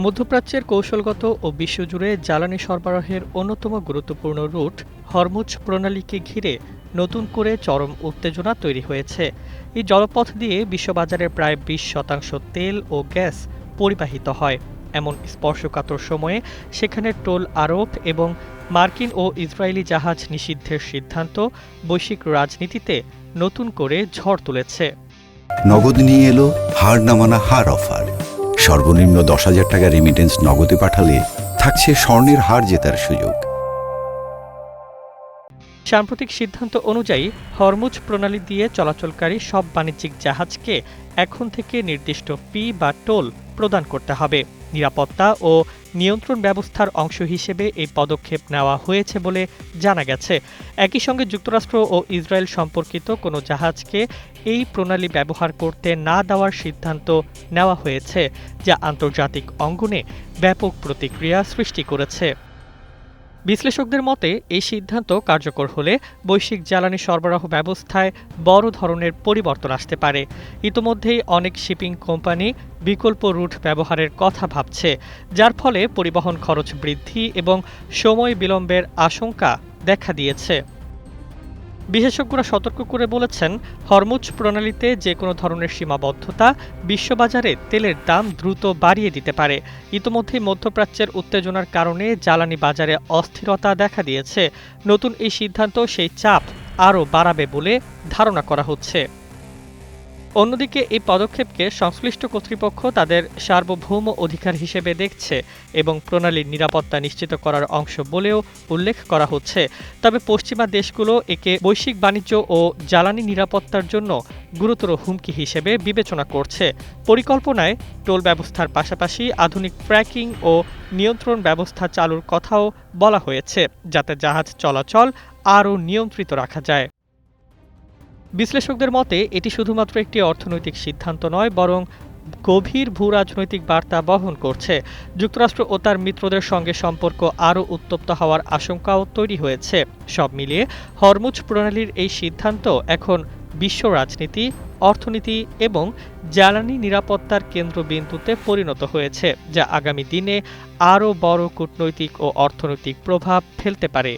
মধ্যপ্রাচ্যের কৌশলগত ও বিশ্বজুড়ে জ্বালানি সরবরাহের অন্যতম গুরুত্বপূর্ণ রুট হরমুজ প্রণালীকে ঘিরে নতুন করে চরম উত্তেজনা তৈরি হয়েছে। এই জলপথ দিয়ে বিশ্ববাজারের প্রায় ২০% তেল ও গ্যাস পরিবাহিত হয়। এমন স্পর্শকাতর সময়ে সেখানে টোল আরোপ এবং মার্কিন ও ইসরায়েলি জাহাজ নিষিদ্ধের সিদ্ধান্ত বৈশ্বিক রাজনীতিতে নতুন করে ঝড় তুলেছে। নগদ নিয়ে এলো হার না মানা হার অফার। সর্বনিম্ন ১০,০০০ টাকা রেমিটেন্স নগদে পাঠালে থাকছে স্বর্ণের হার জেতার সুযোগ। সাম্প্রতিক সিদ্ধান্ত অনুযায়ী হরমুজ প্রণালী দিয়ে চলাচলকারী সব বাণিজ্যিক জাহাজকে এখন থেকে নির্দিষ্ট ফি বা টোল প্রদান করতে হবে। নিরাপত্তা ও নিয়ন্ত্রণ ব্যবস্থার অংশ হিসেবে এই পদক্ষেপ নেওয়া হয়েছে বলে জানা গেছে। একই সঙ্গে যুক্তরাষ্ট্র ও ইসরায়েল সম্পর্কিত কোনো জাহাজকে এই প্রণালী ব্যবহার করতে না দেওয়ার সিদ্ধান্ত নেওয়া হয়েছে, যা আন্তর্জাতিক অঙ্গনে ব্যাপক প্রতিক্রিয়া সৃষ্টি করেছে। বিশ্লেষকদের মতে এই সিদ্ধান্ত কার্যকর হলে বৈশ্বিক জ্বালানি সরবরাহ ব্যবস্থায় বড় ধরনের পরিবর্তন আসতে পারে। ইতোমধ্যেই অনেক শিপিং কোম্পানি বিকল্প রুট ব্যবহারের কথা ভাবছে, যার ফলে পরিবহন খরচ বৃদ্ধি এবং সময় বিলম্বের আশঙ্কা দেখা দিয়েছে। বিশেষজ্ঞরা সতর্ক করে বলেছেন, হরমুজ প্রণালীতে যে কোনো ধরনের সীমাবদ্ধতা বিশ্ববাজারে তেলের দাম দ্রুত বাড়িয়ে দিতে পারে। ইতোমধ্যেই মধ্যপ্রাচ্যের উত্তেজনার কারণে জ্বালানি বাজারে অস্থিরতা দেখা দিয়েছে। নতুন এই সিদ্ধান্ত সেই চাপ আরও বাড়াবে বলে ধারণা করা হচ্ছে। অন্যদিকে এই পদক্ষেপকে সংশ্লিষ্ট কর্তৃপক্ষ তাদের সার্বভৌম অধিকার হিসেবে দেখছে এবং প্রণালীর নিরাপত্তা নিশ্চিত করার অংশ বলেও উল্লেখ করা হচ্ছে। তবে পশ্চিমা দেশগুলো একে বৈশ্বিক বাণিজ্য ও জ্বালানি নিরাপত্তার জন্য গুরুতর হুমকি হিসেবে বিবেচনা করছে। পরিকল্পনায় টোল ব্যবস্থার পাশাপাশি আধুনিক ট্র্যাকিং ও নিয়ন্ত্রণ ব্যবস্থা চালুর কথাও বলা হয়েছে, যাতে জাহাজ চলাচল আরও নিয়ন্ত্রিত রাখা যায়। বিশ্লেষকদের মতে এটি শুধুমাত্র একটি অর্থনৈতিক সিদ্ধান্ত নয়, বরং গভীর ভূরাজনৈতিক বার্তা বহন করছে। যুক্তরাষ্ট্র ও তার মিত্রদের সঙ্গে সম্পর্ক আরও উত্তপ্ত হওয়ার আশঙ্কাও তৈরি হয়েছে। সব মিলিয়ে হরমুজ প্রণালীর এই সিদ্ধান্ত এখন বিশ্ব রাজনীতি, অর্থনীতি এবং জ্বালানি নিরাপত্তার কেন্দ্রবিন্দুতে পরিণত হয়েছে, যা আগামী দিনে আরও বড় কূটনৈতিক ও অর্থনৈতিক প্রভাব ফেলতে পারে।